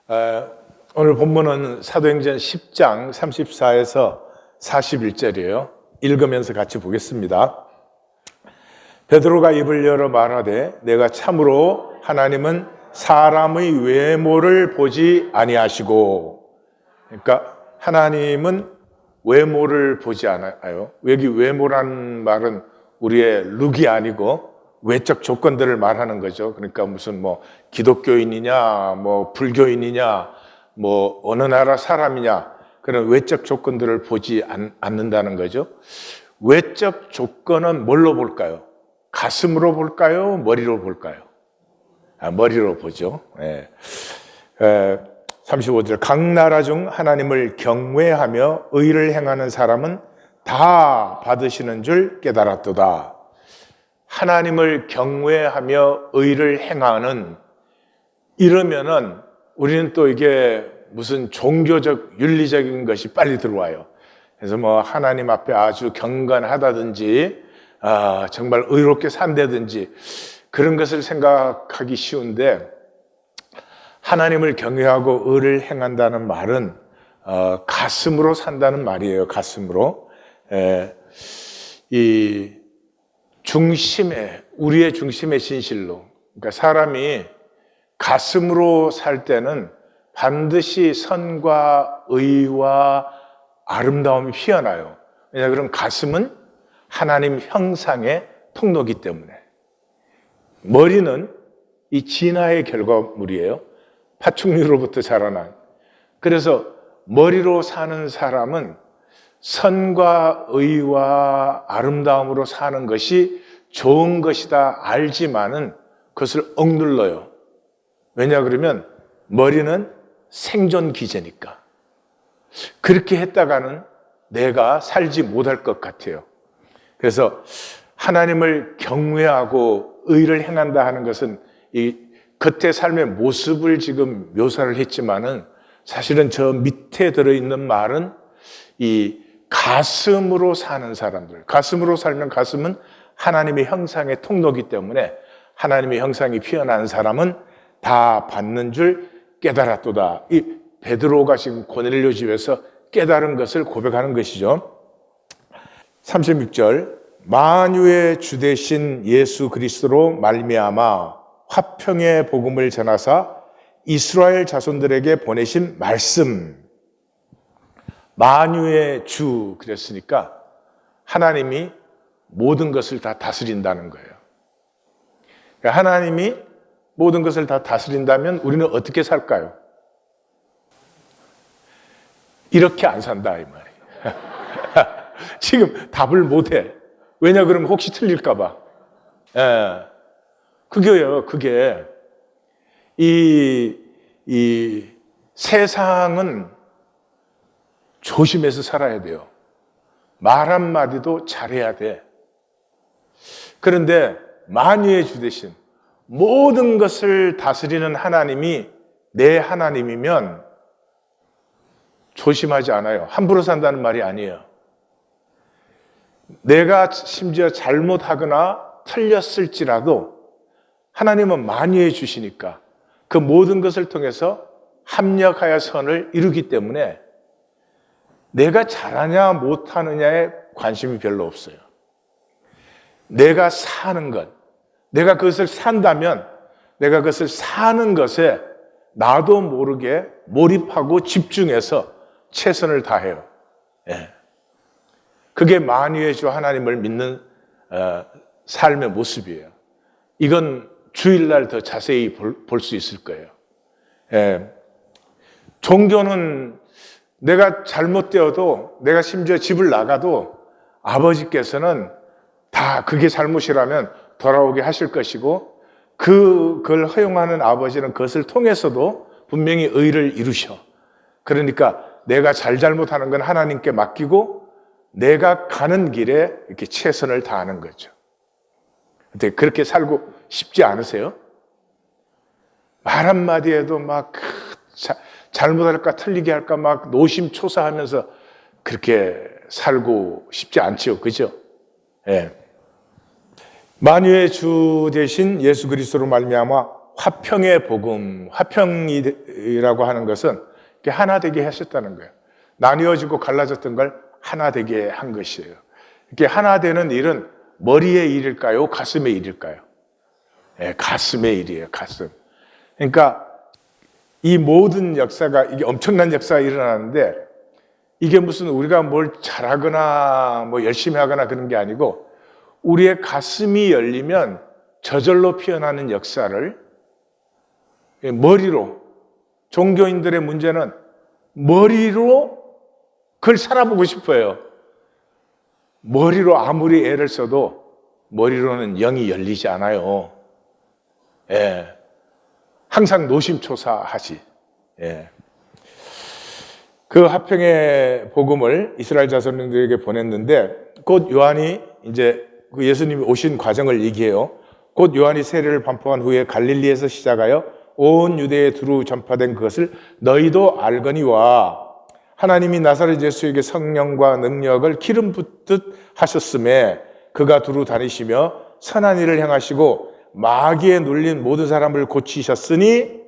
오늘 본문은 사도행전 10장 34에서 41절이에요. 읽으면서 같이 보겠습니다. 베드로가 입을 열어 말하되 내가 참으로 하나님은 사람의 외모를 보지 아니하시고, 그러니까 하나님은 외모를 보지 않아요. 여기 외모라는 말은 우리의 룩이 아니고 외적 조건들을 말하는 거죠. 그러니까 무슨 기독교인이냐, 불교인이냐, 어느 나라 사람이냐, 그런 외적 조건들을 보지 않는다는 거죠. 외적 조건은 뭘로 볼까요? 가슴으로 볼까요? 머리로 볼까요? 머리로 보죠. 35절, 각 나라 중 하나님을 경외하며 의를 행하는 사람은 다 받으시는 줄 깨달았도다. 하나님을 경외하며 의를 행하는, 이러면은 우리는 또 이게 무슨 종교적 윤리적인 것이 빨리 들어와요. 그래서 하나님 앞에 아주 경건하다든지 정말 의롭게 산다든지 그런 것을 생각하기 쉬운데, 하나님을 경외하고 의를 행한다는 말은 가슴으로 산다는 말이에요. 가슴으로. 이 중심에, 우리의 중심의 진실로, 그러니까 사람이 가슴으로 살 때는 반드시 선과 의와 아름다움이 피어나요. 왜냐, 그럼 가슴은 하나님 형상의 통로이기 때문에. 머리는 이 진화의 결과물이에요. 파충류로부터 자라난. 그래서 머리로 사는 사람은 선과 의와 아름다움으로 사는 것이 좋은 것이다 알지만은 그것을 억눌러요. 왜냐 그러면 머리는 생존 기제니까. 그렇게 했다가는 내가 살지 못할 것 같아요. 그래서 하나님을 경외하고 의를 행한다 하는 것은 이 겉의 삶의 모습을 지금 묘사를 했지만은 사실은 저 밑에 들어있는 말은 이 가슴으로 사는 사람들, 가슴으로 살면 가슴은 하나님의 형상의 통로이기 때문에 하나님의 형상이 피어난 사람은 다 받는 줄 깨달았도다. 이 베드로가 지금 고넬료 집에서 깨달은 것을 고백하는 것이죠. 36절, 만유의 주 되신 예수 그리스도로 말미암아 화평의 복음을 전하사 이스라엘 자손들에게 보내신 말씀. 만유의 주 그랬으니까 하나님이 모든 것을 다 다스린다는 거예요. 그러니까 하나님이 모든 것을 다 다스린다면 우리는 어떻게 살까요? 이렇게 안 산다 이 말이에요. 지금 답을 못해. 왜냐 그러면 혹시 틀릴까 봐. 그게요. 그게 이 세상은 조심해서 살아야 돼요. 말 한마디도 잘해야 돼. 그런데 만유의 주 대신 모든 것을 다스리는 하나님이 내 하나님이면 조심하지 않아요. 함부로 산다는 말이 아니에요. 내가 심지어 잘못하거나 틀렸을지라도 하나님은 만유의 주시니까 그 모든 것을 통해서 합력하여 선을 이루기 때문에 내가 잘하냐 못하느냐에 관심이 별로 없어요. 내가 사는 것, 내가 그것을 산다면 내가 그것을 사는 것에 나도 모르게 몰입하고 집중해서 최선을 다해요. 그게 만유의 주 하나님을 믿는 삶의 모습이에요. 이건 주일날 더 자세히 볼 수 있을 거예요. 종교는 내가 잘못되어도, 내가 심지어 집을 나가도 아버지께서는 다 그게 잘못이라면 돌아오게 하실 것이고, 그걸 허용하는 아버지는 그것을 통해서도 분명히 의를 이루셔. 그러니까 내가 잘못하는 건 하나님께 맡기고 내가 가는 길에 이렇게 최선을 다하는 거죠. 근데 그렇게 살고 싶지 않으세요? 말 한마디에도 잘못할까 틀리게 할까 노심초사하면서 그렇게 살고 싶지 않지요. 그죠? 만유의 주 되신 예수 그리스도로 말미암아 화평의 복음, 화평이라고 하는 것은 하나 되게 하셨다는 거예요. 나뉘어지고 갈라졌던 걸 하나 되게 한 것이에요. 이렇게 하나 되는 일은 머리의 일일까요? 가슴의 일일까요? 네, 가슴의 일이에요, 가슴. 그러니까 이 모든 역사가, 이게 엄청난 역사가 일어나는데, 이게 무슨 우리가 뭘 잘하거나 뭐 열심히 하거나 그런 게 아니고, 우리의 가슴이 열리면 저절로 피어나는 역사를 머리로, 종교인들의 문제는 머리로 그걸 살아보고 싶어요. 머리로 아무리 애를 써도 머리로는 영이 열리지 않아요. 예. 항상 노심초사하지. 예. 그 화평의 복음을 이스라엘 자손들에게 보냈는데, 곧 요한이 이제 그 예수님이 오신 과정을 얘기해요. 곧 요한이 세례를 반포한 후에 갈릴리에서 시작하여 온 유대에 두루 전파된 그것을 너희도 알거니와, 하나님이 나사렛 예수에게 성령과 능력을 기름 붓듯 하셨음에 그가 두루 다니시며 선한 일을 행하시고 마귀에 눌린 모든 사람을 고치셨으니,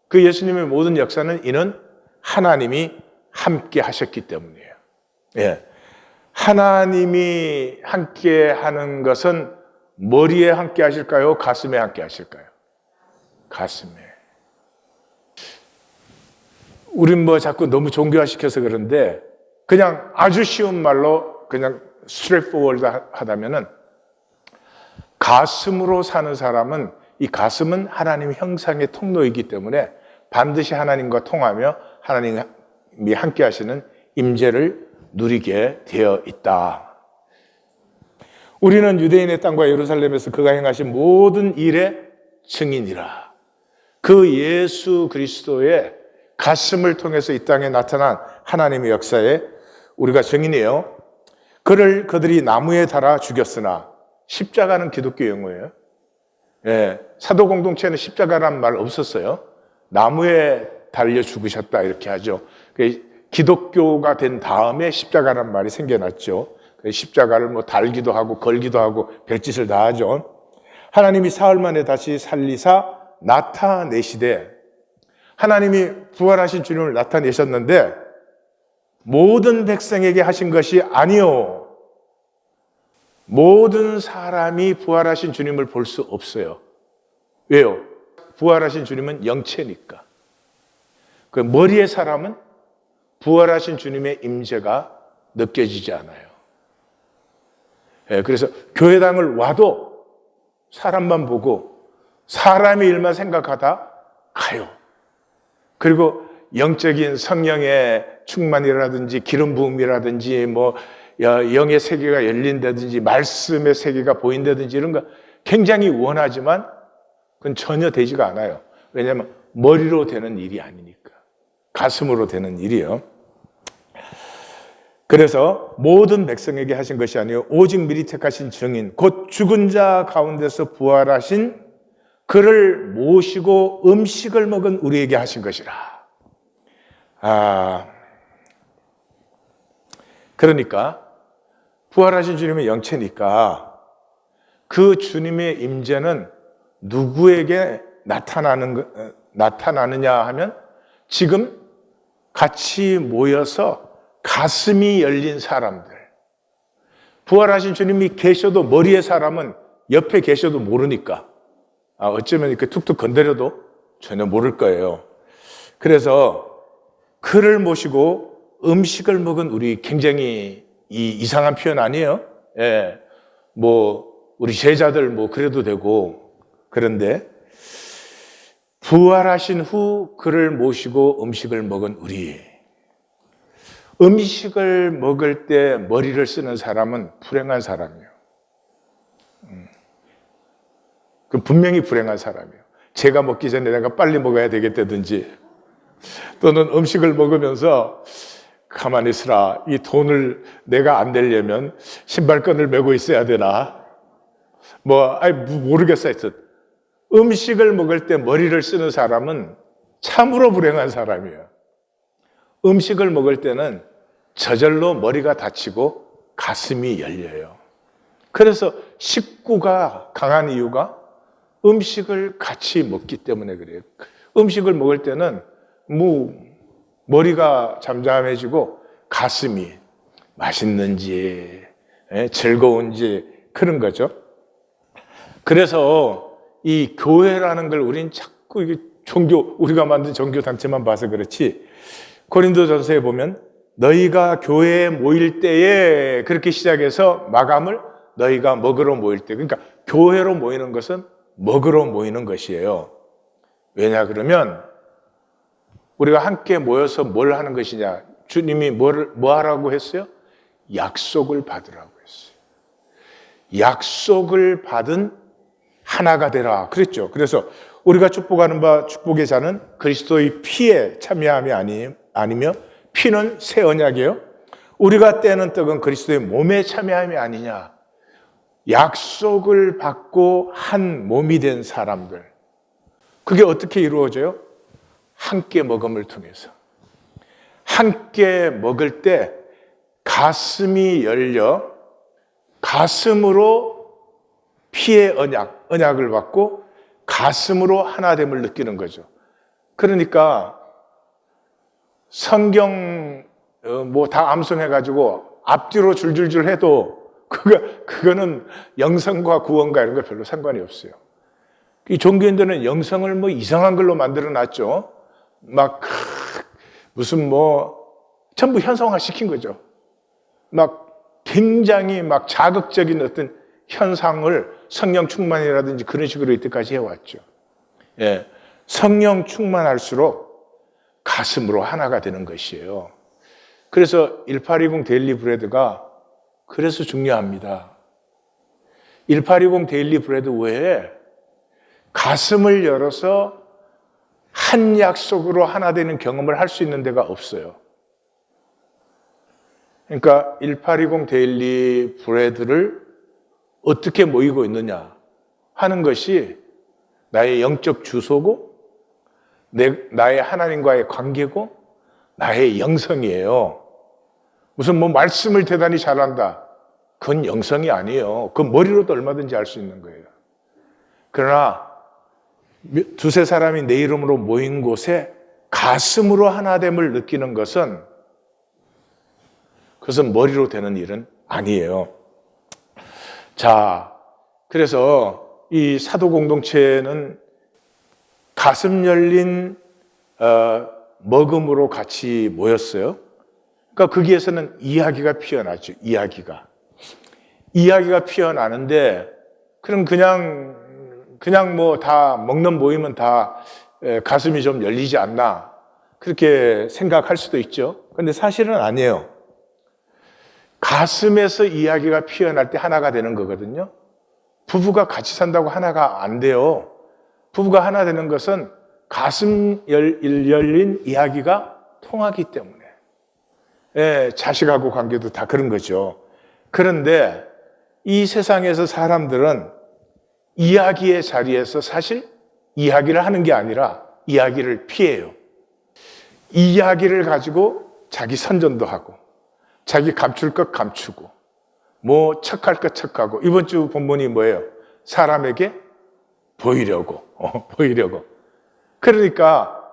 그 예수님의 모든 역사는 이는 하나님이 함께 하셨기 때문이에요. 예. 하나님이 함께 하는 것은 머리에 함께 하실까요? 가슴에 함께 하실까요? 가슴에. 우린 뭐 자꾸 너무 종교화시켜서 그런데, 그냥 아주 쉬운 말로 그냥 straightforward 하다면은, 가슴으로 사는 사람은, 이 가슴은 하나님 형상의 통로이기 때문에 반드시 하나님과 통하며 하나님이 함께 하시는 임재를 누리게 되어 있다. 우리는 유대인의 땅과 예루살렘에서 그가 행하신 모든 일의 증인이라. 그 예수 그리스도의 가슴을 통해서 이 땅에 나타난 하나님의 역사에 우리가 증인이에요. 그를 그들이 나무에 달아 죽였으나, 십자가는 기독교 용어예요. 예, 사도 공동체는 십자가라는 말 없었어요. 나무에 달려 죽으셨다 이렇게 하죠. 기독교가 된 다음에 십자가라는 말이 생겨났죠. 십자가를 뭐 달기도 하고 걸기도 하고 별짓을 다 하죠. 하나님이 사흘 만에 다시 살리사 나타내시되, 하나님이 부활하신 주님을 나타내셨는데 모든 백성에게 하신 것이 아니요. 모든 사람이 부활하신 주님을 볼 수 없어요. 왜요? 부활하신 주님은 영체니까. 그 머리의 사람은 부활하신 주님의 임재가 느껴지지 않아요. 예, 그래서 교회당을 와도 사람만 보고 사람의 일만 생각하다 가요. 그리고 영적인 성령의 충만이라든지 기름 부음이라든지 뭐 영의 세계가 열린다든지 말씀의 세계가 보인다든지 이런 거 굉장히 원하지만 그건 전혀 되지가 않아요. 왜냐하면 머리로 되는 일이 아니니까. 가슴으로 되는 일이에요. 그래서 모든 백성에게 하신 것이 아니요 오직 미리 택하신 증인, 곧 죽은 자 가운데서 부활하신 그를 모시고 음식을 먹은 우리에게 하신 것이라. 그러니까 부활하신 주님의 영체니까 그 주님의 임재는 누구에게 나타나느냐 하면, 지금 같이 모여서 가슴이 열린 사람들, 부활하신 주님이 계셔도 머리의 사람은 옆에 계셔도 모르니까, 어쩌면 이렇게 툭툭 건드려도 전혀 모를 거예요. 그래서 그를 모시고 음식을 먹은 우리, 굉장히 이상한 표현 아니에요? 예. 뭐, 우리 제자들 뭐 그래도 되고, 그런데 부활하신 후 그를 모시고 음식을 먹은 우리. 음식을 먹을 때 머리를 쓰는 사람은 불행한 사람이에요. 그 분명히 불행한 사람이에요. 제가 먹기 전에 내가 빨리 먹어야 되겠다든지, 또는 음식을 먹으면서 가만히 있으라, 이 돈을 내가 안 내려면 신발끈을 메고 있어야 되나, 모르겠어. 하여튼 음식을 먹을 때 머리를 쓰는 사람은 참으로 불행한 사람이에요. 음식을 먹을 때는 저절로 머리가 다치고 가슴이 열려요. 그래서 식구가 강한 이유가 음식을 같이 먹기 때문에 그래요. 음식을 먹을 때는 머리가 잠잠해지고 가슴이 맛있는지 즐거운지 그런 거죠. 그래서 이 교회라는 걸 우린 자꾸 이게 우리가 만든 종교단체만 봐서 그렇지, 고린도전서에 보면 너희가 교회에 모일 때에 그렇게 시작해서 마감을 너희가 먹으러 모일 때, 그러니까 교회로 모이는 것은 먹으러 모이는 것이에요. 왜냐 그러면 우리가 함께 모여서 뭘 하는 것이냐, 주님이 뭐 하라고 했어요? 약속을 받으라고 했어요. 약속을 받은 하나가 되라 그랬죠. 그래서 우리가 축복하는 바 축복의 자는 그리스도의 피에 참여함이 아니며, 피는 새 언약이에요. 우리가 떼는 떡은 그리스도의 몸에 참여함이 아니냐. 약속을 받고 한 몸이 된 사람들, 그게 어떻게 이루어져요? 함께 먹음을 통해서. 함께 먹을 때 가슴이 열려 가슴으로 피의 언약을 받고 가슴으로 하나됨을 느끼는 거죠. 그러니까 성경 다 암송해가지고 앞뒤로 줄줄줄 해도 그거는 영성과 구원과 이런 거 별로 상관이 없어요. 이 종교인들은 영성을 이상한 걸로 만들어 놨죠. 무슨 전부 현상화 시킨 거죠. 굉장히 자극적인 어떤 현상을 성령 충만이라든지 그런 식으로 이때까지 해왔죠. 예, 성령 충만할수록 가슴으로 하나가 되는 것이에요. 그래서 1820 데일리 브레드가 그래서 중요합니다. 1820 데일리 브레드 외에 가슴을 열어서 한 약속으로 하나 되는 경험을 할 수 있는 데가 없어요. 그러니까 1820 데일리 브레드를 어떻게 모이고 있느냐 하는 것이 나의 영적 주소고, 나의 하나님과의 관계고, 나의 영성이에요. 무슨 말씀을 대단히 잘한다, 그건 영성이 아니에요. 그 머리로도 얼마든지 할 수 있는 거예요. 그러나 두세 사람이 내 이름으로 모인 곳에 가슴으로 하나됨을 느끼는 것은, 그것은 머리로 되는 일은 아니에요. 자, 그래서 이 사도 공동체는 가슴 열린 먹음으로 같이 모였어요. 그러니까 거기에서는 이야기가 피어나죠. 이야기가 피어나는데, 그럼 그냥 다 먹는 모이면 다 가슴이 좀 열리지 않나, 그렇게 생각할 수도 있죠. 그런데 사실은 아니에요. 가슴에서 이야기가 피어날 때 하나가 되는 거거든요. 부부가 같이 산다고 하나가 안 돼요. 부부가 하나 되는 것은 가슴 열린 이야기가 통하기 때문에. 자식하고 관계도 다 그런 거죠. 그런데 이 세상에서 사람들은 이야기의 자리에서 사실 이야기를 하는 게 아니라 이야기를 피해요. 이야기를 가지고 자기 선전도 하고, 자기 감출 것 감추고, 척할 것 척하고. 이번 주 본문이 뭐예요? 사람에게 보이려고. 그러니까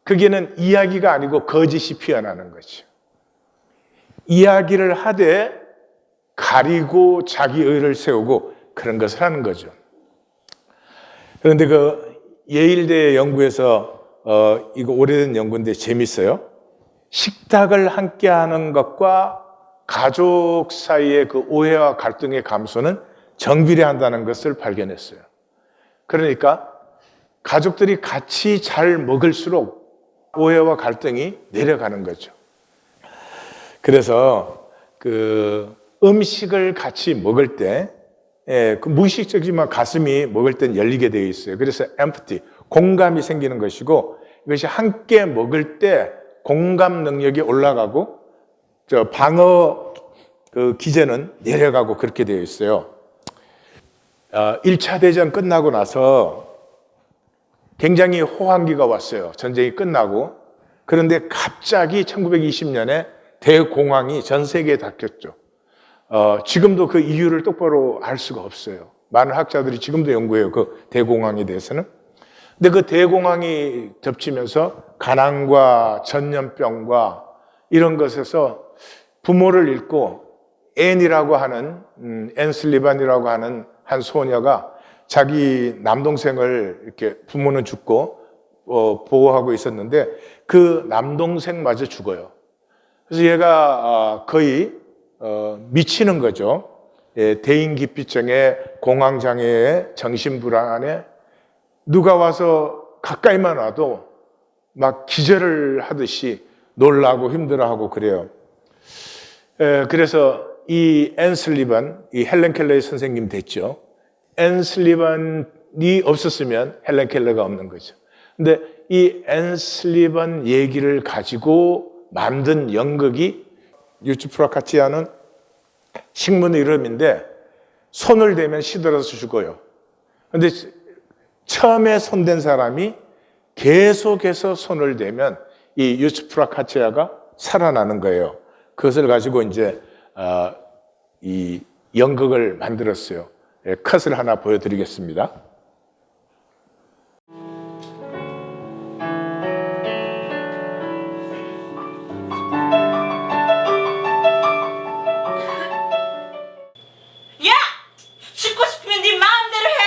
그게는 이야기가 아니고 거짓이 피어나는 거죠. 이야기를 하되 가리고 자기 의를 세우고 그런 것을 하는 거죠. 그런데 예일대 연구에서 이거 오래된 연구인데 재밌어요. 식탁을 함께 하는 것과 가족 사이의 그 오해와 갈등의 감소는 정비례한다는 것을 발견했어요. 그러니까 가족들이 같이 잘 먹을수록 오해와 갈등이 내려가는 거죠. 그래서 음식을 같이 먹을 때, 무의식적이지만 가슴이 먹을 땐 열리게 되어 있어요. 그래서 empathy, 공감이 생기는 것이고, 이것이 함께 먹을 때 공감 능력이 올라가고, 방어 기제는 내려가고 그렇게 되어 있어요. 1차 대전 끝나고 나서 굉장히 호황기가 왔어요. 전쟁이 끝나고. 그런데 갑자기 1920년에 대공황이 전 세계에 닥쳤죠. 지금도 그 이유를 똑바로 알 수가 없어요. 많은 학자들이 지금도 연구해요. 그 대공황에 대해서는. 근데 그 대공황이 덮치면서 가난과 전염병과 이런 것에서 부모를 잃고 앤이라고 하는 앤 슬리반이라고 하는 한 소녀가 자기 남동생을 이렇게 부모는 죽고 보호하고 있었는데 그 남동생마저 죽어요. 그래서 얘가 거의 미치는 거죠. 대인기피증에 공황장애에 정신불안에 누가 와서 가까이만 와도 막 기절을 하듯이 놀라고 힘들어하고 그래요. 그래서 이 앤 슬리반, 이 헬렌 켈러의 선생님 됐죠. 앤 슬리반이 없었으면 헬렌 켈러가 없는 거죠. 근데 이 앤 슬리반 얘기를 가지고 만든 연극이 유츠프라카치아는 식문의 이름인데 손을 대면 시들어서 죽어요. 근데 처음에 손댄 사람이 계속해서 손을 대면 이 유츠프라카치아가 살아나는 거예요. 그것을 가지고 이제 이 연극을 만들었어요. 컷을 하나 보여드리겠습니다. 야! 죽고 싶으면 네 마음대로 해!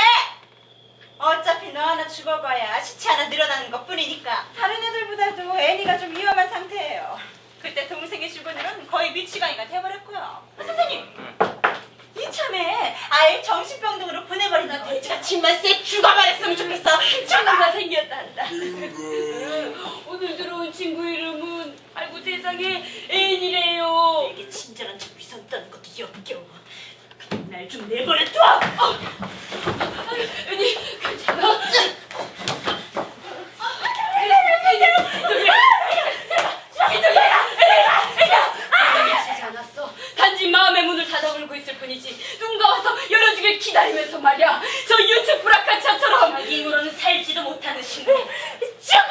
어차피 너 하나 죽어봐야 시체 하나 늘어나는 것 뿐이니까. 다른 애들보다도 애니가 좀 위험한 상태예요. 그때 동생의 죽은이는 거의 미치광이가 돼버렸고요. 선생님! 이참에 아예 정신병동으로 보내버리나 돼지가 침만 쎄 죽어버렸으면 좋겠어. 친구가 생겼단다. 오늘 들어온 친구 이름은 아이고 세상에 앤이래요. 이게 친절한 척 위선 떠는 것도 역겨워. 날 좀 내버려둬! 앤이 괜찮아? 미치지 않았어. 단지 마음의 문을 닫아불고 있을 뿐이지. 누군가 와서 열어주길 기다리면서 말이야. 저 유츠프라카차처럼 자기 힘으로는 살지도 못하는 친구. 지금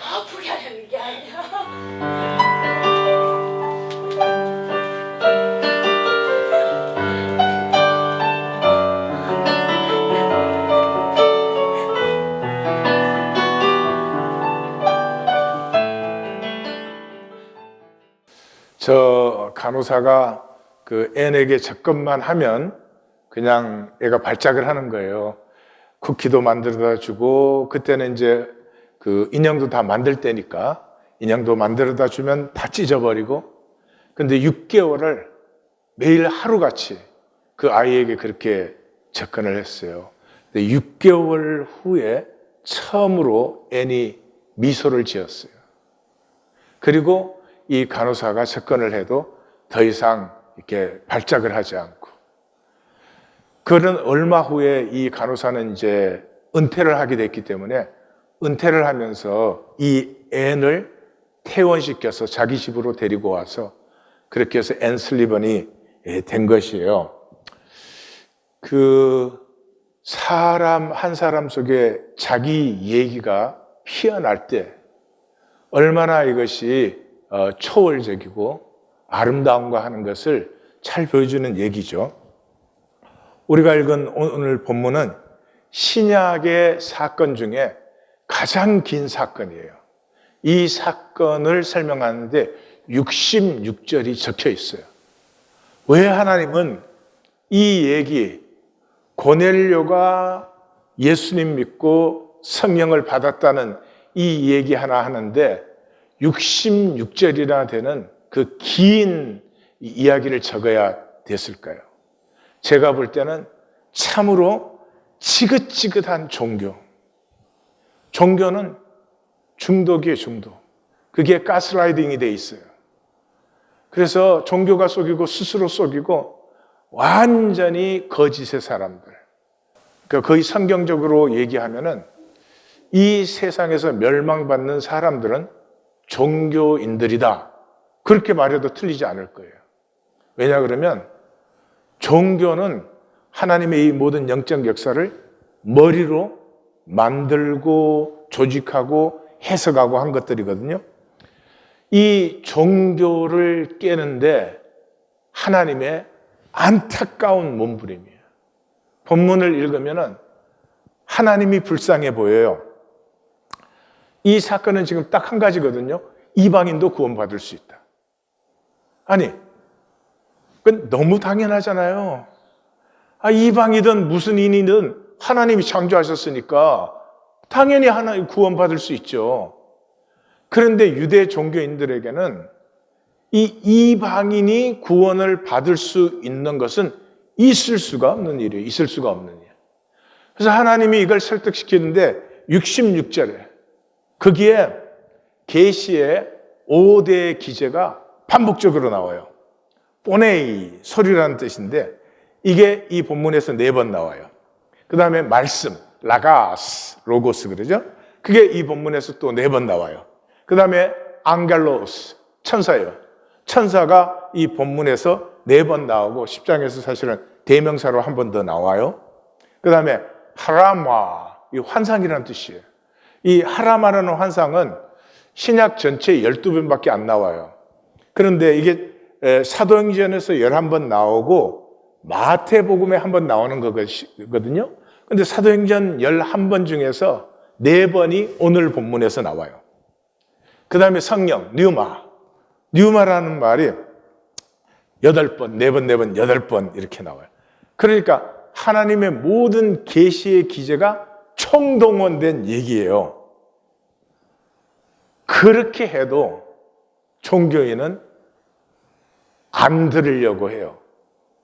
아프게 하려는 게 아니야. 저 간호사가 그 앤에게 접근만 하면 그냥 애가 발작을 하는 거예요. 쿠키도 만들어다 주고, 그때는 이제 그 인형도 다 만들 때니까 인형도 만들어다 주면 다 찢어버리고, 근데 6개월을 매일 하루같이 그 아이에게 그렇게 접근을 했어요. 근데 6개월 후에 처음으로 앤이 미소를 지었어요. 그리고 이 간호사가 접근을 해도 더 이상 이렇게 발작을 하지 않고, 그는 얼마 후에 이 간호사는 이제 은퇴를 하게 됐기 때문에 은퇴를 하면서 이 앤을 퇴원시켜서 자기 집으로 데리고 와서 그렇게 해서 앤 슬리번이 된 것이에요. 그 사람 한 사람 속에 자기 얘기가 피어날 때 얼마나 이것이 초월적이고 아름다움과 하는 것을 잘 보여주는 얘기죠. 우리가 읽은 오늘 본문은 신약의 사건 중에 가장 긴 사건이에요. 이 사건을 설명하는데 66절이 적혀 있어요. 왜 하나님은 이 얘기, 고넬료가 예수님 믿고 성령을 받았다는 이 얘기 하나 하는데 66절이나 되는 그 긴 이야기를 적어야 됐을까요? 제가 볼 때는 참으로 지긋지긋한 종교. 종교는 중독이에요, 중독. 그게 가스라이딩이 돼 있어요. 그래서 종교가 속이고 스스로 속이고 완전히 거짓의 사람들. 그러니까 거의 성경적으로 얘기하면은 이 세상에서 멸망받는 사람들은 종교인들이다. 그렇게 말해도 틀리지 않을 거예요. 왜냐 그러면 종교는 하나님의 이 모든 영적 역사를 머리로 만들고 조직하고 해석하고 한 것들이거든요. 이 종교를 깨는데 하나님의 안타까운 몸부림이에요. 본문을 읽으면은 하나님이 불쌍해 보여요. 이 사건은 지금 딱 한 가지거든요. 이방인도 구원받을 수 있다. 아니, 그건 너무 당연하잖아요. 이방이든 무슨 인이든 하나님이 창조하셨으니까 당연히 하나님 구원받을 수 있죠. 그런데 유대 종교인들에게는 이 이방인이 구원을 받을 수 있는 것은 있을 수가 없는 일이에요. 있을 수가 없는 일. 그래서 하나님이 이걸 설득시키는데 66절에 거기에 계시의 5대 기제가 반복적으로 나와요. 포네이, 소리라는 뜻인데 이게 이 본문에서 4번 나와요. 그 다음에 말씀, 라가스, 로고스 그러죠? 그게 이 본문에서 또 4번 나와요. 그 다음에 앙겔로스, 천사예요. 천사가 이 본문에서 4번 나오고 10장에서 사실은 대명사로 한 번 더 나와요. 그 다음에 하라마, 이 환상이라는 뜻이에요. 이 하라마라는 환상은 신약 전체 12번밖에 안 나와요. 그런데 이게 사도행전에서 11번 나오고 마태복음에 한 번 나오는 거거든요. 근데 사도행전 11번 중에서 4번이 오늘 본문에서 나와요. 그 다음에 성령, 뉴마라는 말이 8번, 4번, 4번, 8번 이렇게 나와요. 그러니까 하나님의 모든 계시의 기제가 총동원된 얘기예요. 그렇게 해도 종교인은 안 들으려고 해요.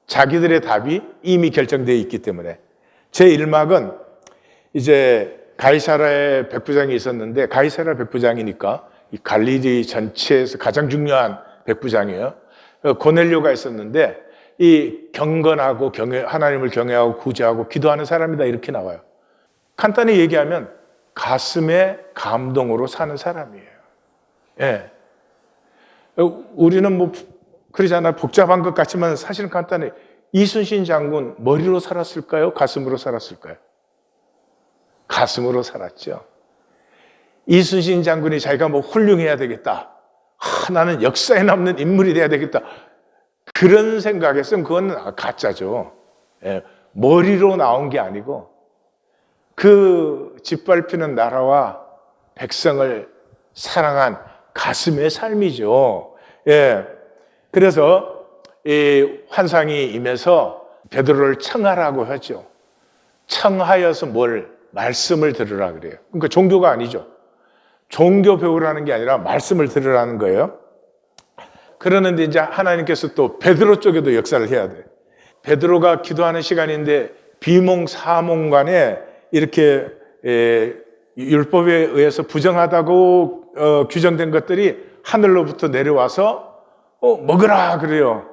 자기들의 답이 이미 결정되어 있기 때문에. 제 1막은 이제 가이사라의 백부장이 있었는데 가이사라 백부장이니까 이 갈릴리 전체에서 가장 중요한 백부장이에요. 고넬료가 있었는데 이 경건하고 하나님을 경외하고 구제하고 기도하는 사람이다 이렇게 나와요. 간단히 얘기하면 가슴의 감동으로 사는 사람이에요. 예. 우리는 뭐 그러잖아요. 복잡한 것 같지만 사실은 간단해. 이순신 장군 머리로 살았을까요? 가슴으로 살았을까요? 가슴으로 살았죠. 이순신 장군이 자기가 뭐 훌륭해야 되겠다. 나는 역사에 남는 인물이 돼야 되겠다. 그런 생각에서는 그건 가짜죠. 예, 머리로 나온 게 아니고 그 짓밟히는 나라와 백성을 사랑한 가슴의 삶이죠. 예, 그래서 이 환상이 임해서 베드로를 청하라고 하죠. 청하여서 말씀을 들으라 그래요. 그러니까 종교가 아니죠. 종교 배우라는 게 아니라 말씀을 들으라는 거예요. 그러는데 이제 하나님께서 또 베드로 쪽에도 역사를 해야 돼. 베드로가 기도하는 시간인데 비몽사몽간에 이렇게 율법에 의해서 부정하다고 규정된 것들이 하늘로부터 내려와서 먹으라 그래요.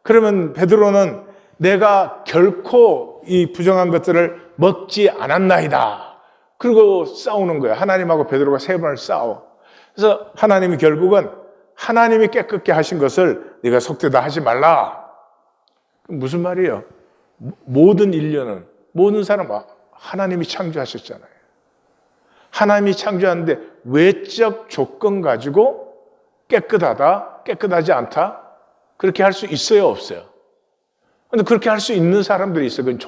그러면 베드로는 내가 결코 이 부정한 것들을 먹지 않았나이다. 그리고 싸우는 거예요. 하나님하고 베드로가 3번을 싸워. 그래서 하나님이 결국은 하나님이 깨끗게 하신 것을 네가 속되다 하지 말라. 무슨 말이에요? 모든 인류는, 모든 사람 하나님이 창조하셨잖아요. 하나님이 창조하는데 외적 조건 가지고 깨끗하다, 깨끗하지 않다? 그렇게 할 수 있어요, 없어요? 근데 그렇게 할 수 있는 사람들이 있어요. 그건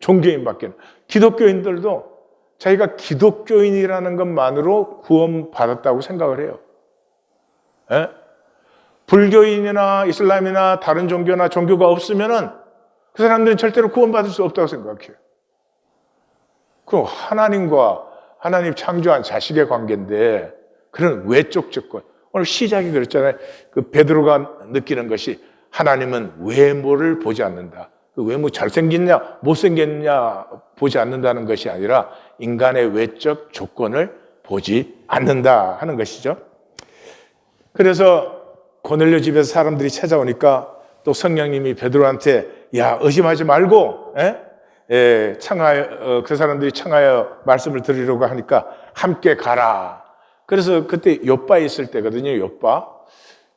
종교인밖에. 기독교인들도 자기가 기독교인이라는 것만으로 구원받았다고 생각을 해요. 예? 불교인이나 이슬람이나 다른 종교나 종교가 없으면은 그 사람들은 절대로 구원받을 수 없다고 생각해요. 그럼 하나님 창조한 자식의 관계인데 그런 외적 조건. 오늘 시작이 그랬잖아요. 그 베드로가 느끼는 것이 하나님은 외모를 보지 않는다. 그 외모 잘생겼냐 못생겼냐 보지 않는다는 것이 아니라 인간의 외적 조건을 보지 않는다 하는 것이죠. 그래서 고넬료 집에서 사람들이 찾아오니까 또 성령님이 베드로한테 야 의심하지 말고 청하여 그 사람들이 청하여 말씀을 드리려고 하니까 함께 가라. 그래서 그때 욥바에 있을 때거든요.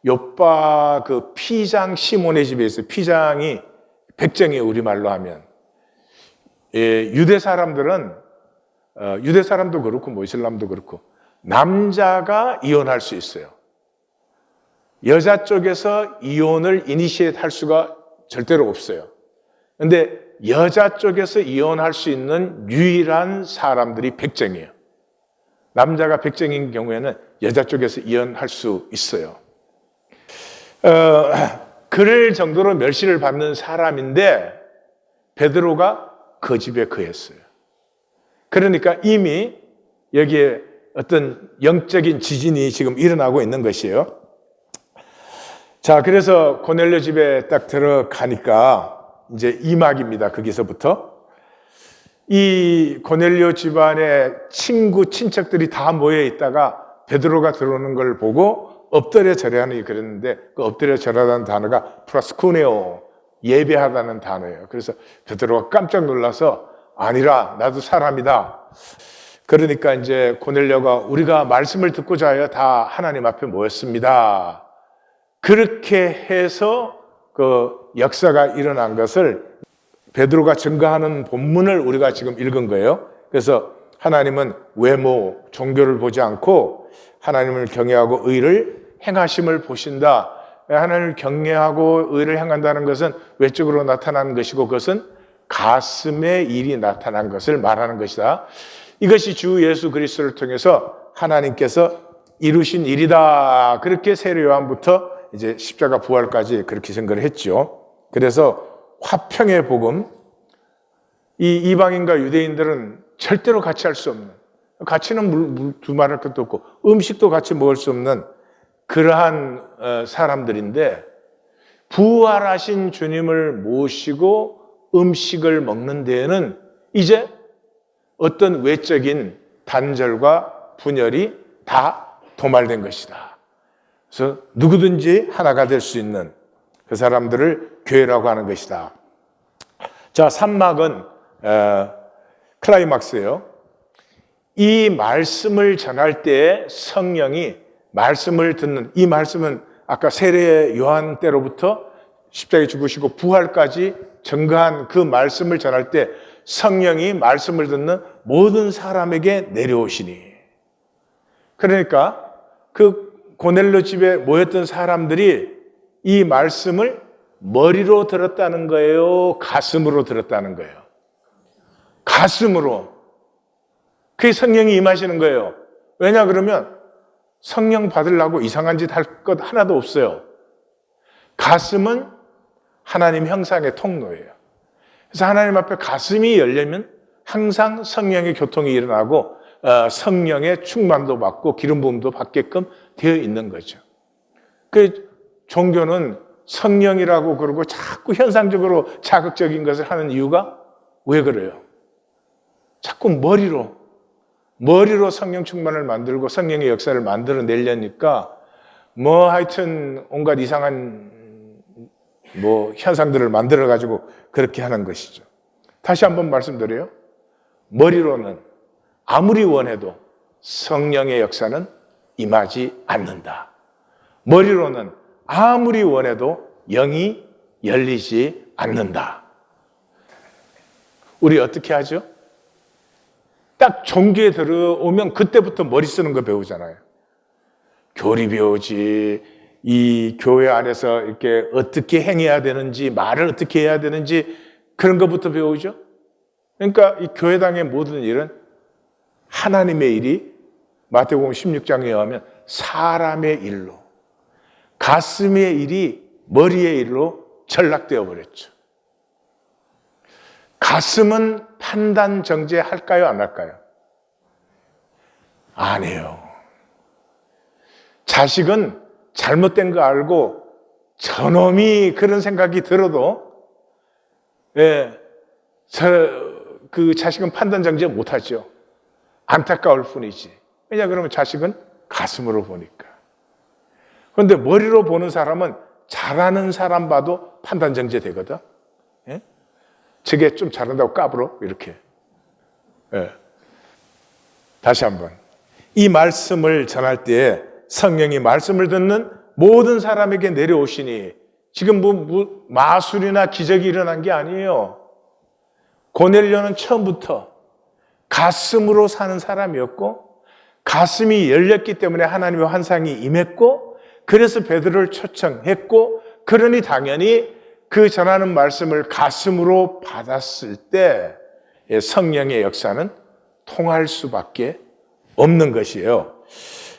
욥바 그 피장 시몬의 집에 있어요. 피장이 백정이에요. 우리말로 하면. 유대 사람들은 유대 사람도 그렇고 뭐 이슬람도 그렇고 남자가 이혼할 수 있어요. 여자 쪽에서 이혼을 이니시에이트 할 수가 절대로 없어요. 근데 여자 쪽에서 이혼할 수 있는 유일한 사람들이 백정이에요. 남자가 백정인 경우에는 여자 쪽에서 이혼할 수 있어요. 그럴 정도로 멸시를 받는 사람인데 베드로가 그 집에 거했어요. 그러니까 이미 여기에 어떤 영적인 지진이 지금 일어나고 있는 것이에요. 자, 그래서 고넬료 집에 딱 들어가니까 이제 2막입니다. 거기서부터. 이 고넬료 집안의 친구, 친척들이 다 모여 있다가 베드로가 들어오는 걸 보고 엎드려 절하니 그랬는데 그 엎드려 절하다는 단어가 프라스쿠네오, 예배하다는 단어예요. 그래서 베드로가 깜짝 놀라서 아니라 나도 사람이다. 그러니까 이제 고넬료가 우리가 말씀을 듣고자 하여 다 하나님 앞에 모였습니다. 그렇게 해서 그 역사가 일어난 것을 베드로가 증거하는 본문을 우리가 지금 읽은 거예요. 그래서 하나님은 외모, 종교를 보지 않고 하나님을 경외하고 의를 행하심을 보신다. 하나님을 경외하고 의를 행한다는 것은 외적으로 나타나는 것이고 그것은 가슴의 일이 나타난 것을 말하는 것이다. 이것이 주 예수 그리스도를 통해서 하나님께서 이루신 일이다. 그렇게 세례 요한부터 이제 십자가 부활까지 그렇게 생각을 했죠. 그래서 화평의 복음, 이 이방인과 유대인들은 절대로 같이 할 수 없는, 같이는 두말할 것도 없고 음식도 같이 먹을 수 없는 그러한 사람들인데 부활하신 주님을 모시고 음식을 먹는 데에는 이제 어떤 외적인 단절과 분열이 다 도말된 것이다. 그래서 누구든지 하나가 될 수 있는 그 사람들을 교회라고 하는 것이다. 자, 3막은 클라이막스예요. 이 말씀을 전할 때 성령이 말씀을 듣는, 이 말씀은 아까 세례 요한 때로부터 십자가에 죽으시고 부활까지 증거한 그 말씀을 전할 때 성령이 말씀을 듣는 모든 사람에게 내려오시니. 그러니까 그 고넬료 집에 모였던 사람들이 이 말씀을 머리로 들었다는 거예요? 가슴으로 들었다는 거예요? 가슴으로. 그게 성령이 임하시는 거예요. 왜냐 그러면 성령 받으려고 이상한 짓 할 것 하나도 없어요. 가슴은 하나님 형상의 통로예요. 그래서 하나님 앞에 가슴이 열리면 항상 성령의 교통이 일어나고 성령의 충만도 받고 기름 부음도 받게끔 되어 있는 거죠. 그 종교는 성령이라고 그러고 자꾸 현상적으로 자극적인 것을 하는 이유가 왜 그래요? 자꾸 머리로 성령 충만을 만들고 성령의 역사를 만들어내려니까 뭐 하여튼 온갖 이상한 뭐 현상들을 만들어가지고 그렇게 하는 것이죠. 다시 한번 말씀드려요. 머리로는 아무리 원해도 성령의 역사는 임하지 않는다. 머리로는 아무리 원해도 영이 열리지 않는다. 우리 어떻게 하죠? 딱 종교에 들어오면 그때부터 머리 쓰는 거 배우잖아요. 교리 배우지, 이 교회 안에서 이렇게 어떻게 행해야 되는지, 말을 어떻게 해야 되는지 그런 것부터 배우죠. 그러니까 이 교회당의 모든 일은 하나님의 일이 마태복음 16장에 의하면 사람의 일로, 가슴의 일이 머리의 일로 전락되어 버렸죠. 가슴은 판단 정죄할까요? 안 할까요? 안 해요. 자식은 잘못된 거 알고 저놈이 그런 생각이 들어도 그 자식은 판단 정죄 못하죠. 안타까울 뿐이지. 왜냐 그러면 자식은 가슴으로 보니까. 그런데 머리로 보는 사람은 잘하는 사람 봐도 판단 정죄 되거든. 예? 저게 좀 잘한다고 까불어 이렇게. 예. 다시 한번 이 말씀을 전할 때 성령이 말씀을 듣는 모든 사람에게 내려오시니 지금 뭐 마술이나 기적이 일어난 게 아니에요. 고넬료는 처음부터 가슴으로 사는 사람이었고 가슴이 열렸기 때문에 하나님의 환상이 임했고 그래서 베드로를 초청했고, 그러니 당연히 그 전하는 말씀을 가슴으로 받았을 때 성령의 역사는 통할 수밖에 없는 것이에요.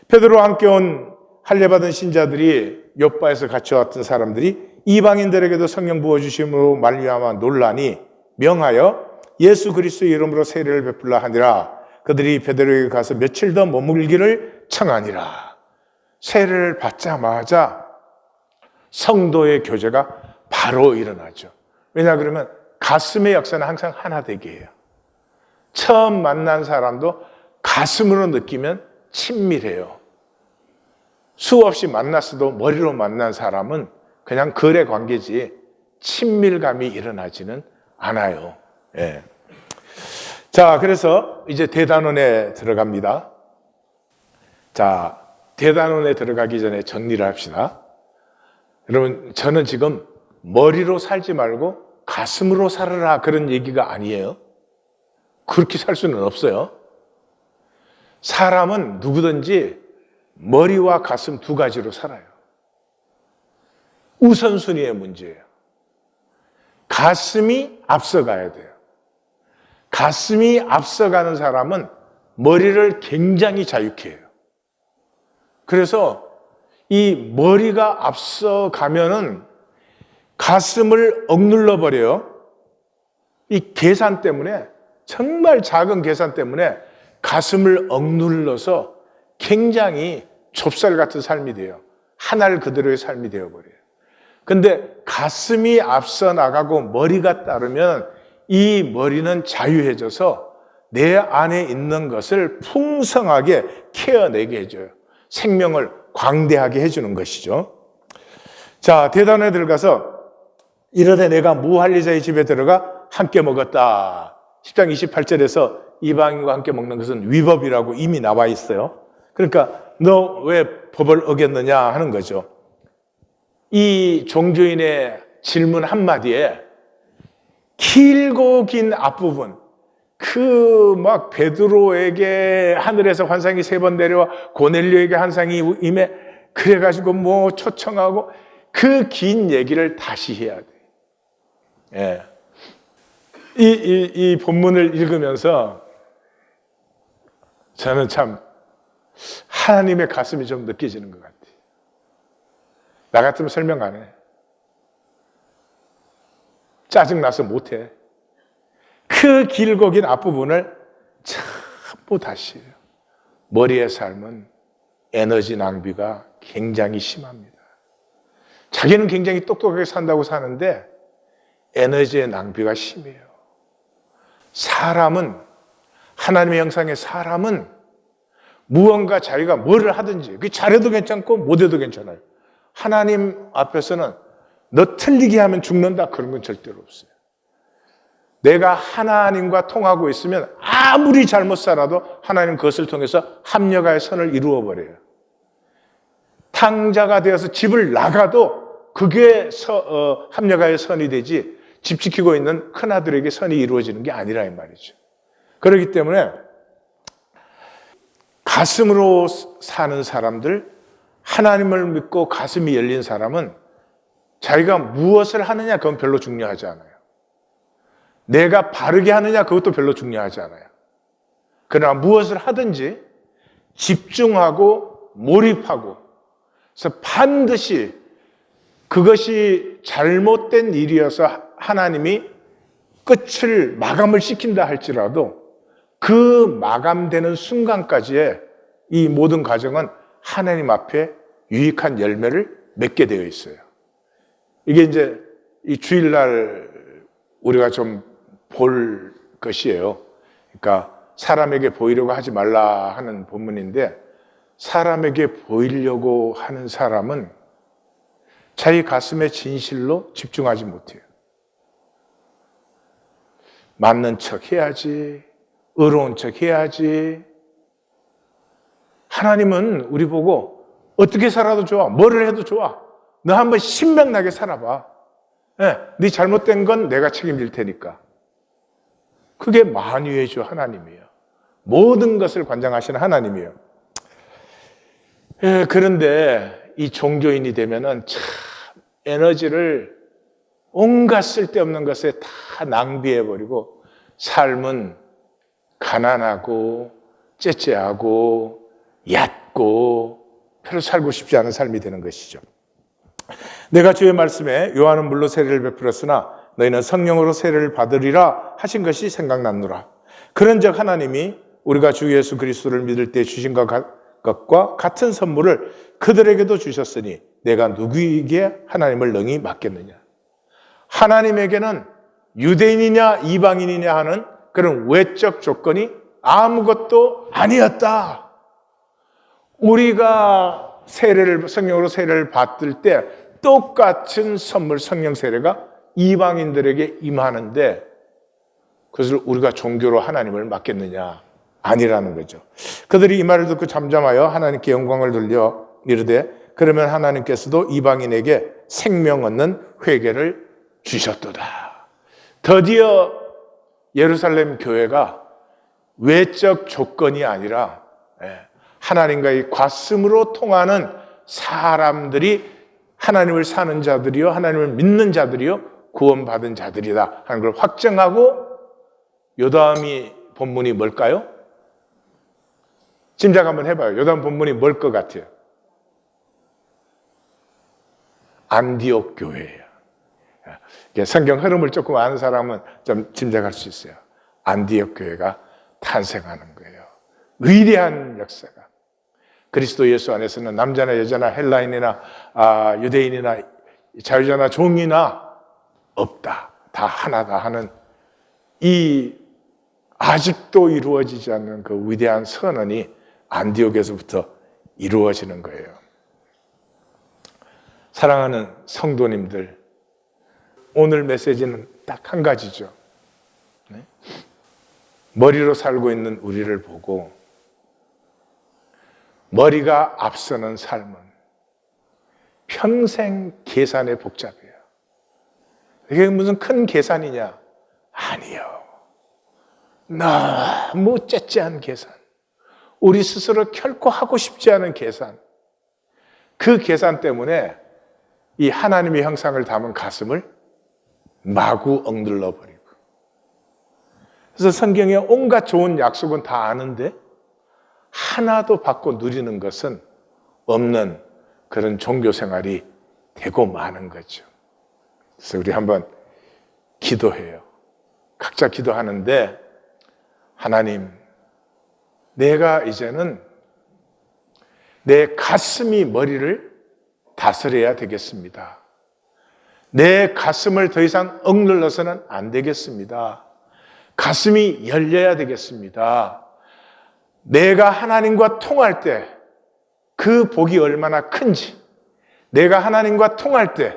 베드로와 함께 온 할례받은 신자들이, 욥바에서 같이 왔던 사람들이 이방인들에게도 성령 부어주심으로 말미암아 논란이 명하여 예수 그리스도의 이름으로 세례를 베풀라 하니라. 그들이 베드로에게 가서 며칠 더 머물기를 청하니라. 세례를 받자마자 성도의 교제가 바로 일어나죠. 왜냐 그러면 가슴의 역사는 항상 하나 되게 해요. 처음 만난 사람도 가슴으로 느끼면 친밀해요. 수없이 만났어도 머리로 만난 사람은 그냥 거래 관계지 친밀감이 일어나지는 않아요. 예. 자, 그래서 이제 대단원에 들어갑니다. 자, 대단원에 들어가기 전에 정리를 합시다. 여러분, 저는 지금 머리로 살지 말고 가슴으로 살아라 그런 얘기가 아니에요. 그렇게 살 수는 없어요. 사람은 누구든지 머리와 가슴 두 가지로 살아요. 우선순위의 문제예요. 가슴이 앞서가야 돼요. 가슴이 앞서가는 사람은 머리를 굉장히 자유케 해요. 그래서 이 머리가 앞서가면은 가슴을 억눌러 버려요. 이 계산 때문에, 정말 작은 계산 때문에 가슴을 억눌러서 굉장히 좁쌀 같은 삶이 돼요. 하늘 그대로의 삶이 되어버려요. 근데 가슴이 앞서 나가고 머리가 따르면 이 머리는 자유해져서 내 안에 있는 것을 풍성하게 케어내게 해줘요. 생명을 광대하게 해주는 것이죠. 자, 대단원에 들어가서 이르되 내가 무할례자의 집에 들어가 함께 먹었다. 10장 28절에서 이방인과 함께 먹는 것은 위법이라고 이미 나와 있어요. 그러니까 너 왜 법을 어겼느냐 하는 거죠. 이 종교인의 질문 한마디에 길고 긴 앞부분, 그 막 베드로에게 하늘에서 환상이 3번 내려와 고넬료에게 환상이 임해, 그래가지고 뭐 초청하고 그 긴 얘기를 다시 해야 돼. 예. 이 본문을 읽으면서 저는 참 하나님의 가슴이 좀 느껴지는 것 같아요. 나 같으면 설명 안 해. 짜증나서 못해. 그 길고 긴 앞부분을 전부 다시 해요. 머리의 삶은 에너지 낭비가 굉장히 심합니다. 자기는 굉장히 똑똑하게 산다고 사는데 에너지의 낭비가 심해요. 사람은, 하나님의 형상의 사람은 무언가 자기가 뭐를 하든지 그게 잘해도 괜찮고 못해도 괜찮아요. 하나님 앞에서는 너 틀리게 하면 죽는다 그런 건 절대로 없어요. 내가 하나님과 통하고 있으면 아무리 잘못 살아도 하나님 그것을 통해서 합력하여 선을 이루어 버려요. 탕자가 되어서 집을 나가도 그게 합력하여 선이 되지 집 지키고 있는 큰아들에게 선이 이루어지는 게 아니라 이 말이죠. 그렇기 때문에 가슴으로 사는 사람들, 하나님을 믿고 가슴이 열린 사람은 자기가 무엇을 하느냐 그건 별로 중요하지 않아요. 내가 바르게 하느냐 그것도 별로 중요하지 않아요. 그러나 무엇을 하든지 집중하고 몰입하고, 그래서 반드시 그것이 잘못된 일이어서 하나님이 끝을 마감을 시킨다 할지라도 그 마감되는 순간까지의 이 모든 과정은 하나님 앞에 유익한 열매를 맺게 되어 있어요. 이게 이제 이 주일날 우리가 좀 볼 것이에요. 그러니까 사람에게 보이려고 하지 말라 하는 본문인데, 사람에게 보이려고 하는 사람은 자기 가슴의 진실로 집중하지 못해요. 맞는 척 해야지, 의로운 척 해야지. 하나님은 우리 보고 어떻게 살아도 좋아, 뭐를 해도 좋아. 너 한번 신명나게 살아봐. 네 잘못된 건 내가 책임질 테니까. 그게 만유의 주 하나님이에요. 모든 것을 관장하시는 하나님이에요. 그런데 이 종교인이 되면은 참 에너지를 온갖 쓸데없는 것에 다 낭비해버리고 삶은 가난하고 째째하고 얕고 별로 살고 싶지 않은 삶이 되는 것이죠. 내가 주의 말씀에 요한은 물로 세례를 베풀었으나 너희는 성령으로 세례를 받으리라 하신 것이 생각났노라. 그런즉 하나님이 우리가 주 예수 그리스도를 믿을 때 주신 것과 같은 선물을 그들에게도 주셨으니 내가 누구에게 하나님을 능히 맡겠느냐. 하나님에게는 유대인이냐 이방인이냐 하는 그런 외적 조건이 아무것도 아니었다. 우리가 성령으로 세례를 받을 때 똑같은 선물 성령 세례가 이방인들에게 임하는데 그것을 우리가 종교로 하나님을 맡겠느냐? 아니라는 거죠. 그들이 이 말을 듣고 잠잠하여 하나님께 영광을 돌려 이르되 그러면 하나님께서도 이방인에게 생명 얻는 회개를 주셨도다. 드디어 예루살렘 교회가 외적 조건이 아니라 하나님과의 관습으로 통하는 사람들이 하나님을 사는 자들이요 하나님을 믿는 자들이요 구원받은 자들이다 하는 걸 확정하고 요담이 본문이 뭘까요? 짐작 한번 해봐요. 요담 본문이 뭘 것 같아요? 안디옥 교회예요. 성경 흐름을 조금 아는 사람은 좀 짐작할 수 있어요. 안디옥 교회가 탄생하는 거예요. 위대한 역사가. 그리스도 예수 안에서는 남자나 여자나 헬라인이나 유대인이나 자유자나 종이나 없다. 다 하나다 하는 이 아직도 이루어지지 않는 그 위대한 선언이 안디옥에서부터 이루어지는 거예요. 사랑하는 성도님들, 오늘 메시지는 딱 한 가지죠. 머리로 살고 있는 우리를 보고 머리가 앞서는 삶은 평생 계산에 복잡해요. 이게 무슨 큰 계산이냐? 아니요. 너무 째째한 계산. 우리 스스로 결코 하고 싶지 않은 계산. 그 계산 때문에 이 하나님의 형상을 담은 가슴을 마구 억눌러 버리고. 그래서 성경에 온갖 좋은 약속은 다 아는데 하나도 받고 누리는 것은 없는 그런 종교 생활이 되고 마는 거죠. 그래서 우리 한번 기도해요. 각자 기도하는데 하나님, 내가 이제는 내 가슴이 머리를 다스려야 되겠습니다. 내 가슴을 더 이상 억눌러서는 안 되겠습니다. 가슴이 열려야 되겠습니다. 내가 하나님과 통할 때 그 복이 얼마나 큰지, 내가 하나님과 통할 때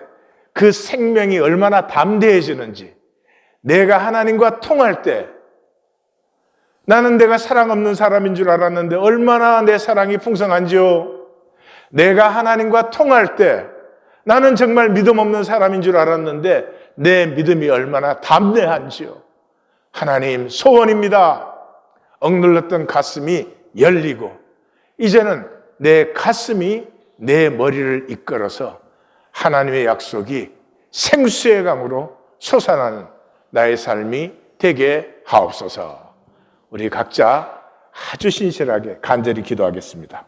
그 생명이 얼마나 담대해지는지, 내가 하나님과 통할 때 나는 내가 사랑 없는 사람인 줄 알았는데 얼마나 내 사랑이 풍성한지요. 내가 하나님과 통할 때 나는 정말 믿음 없는 사람인 줄 알았는데 내 믿음이 얼마나 담대한지요. 하나님, 소원입니다. 억눌렀던 가슴이 열리고 이제는 내 가슴이 내 머리를 이끌어서 하나님의 약속이 생수의 강으로 솟아나는 나의 삶이 되게 하옵소서. 우리 각자 아주 신실하게 간절히 기도하겠습니다.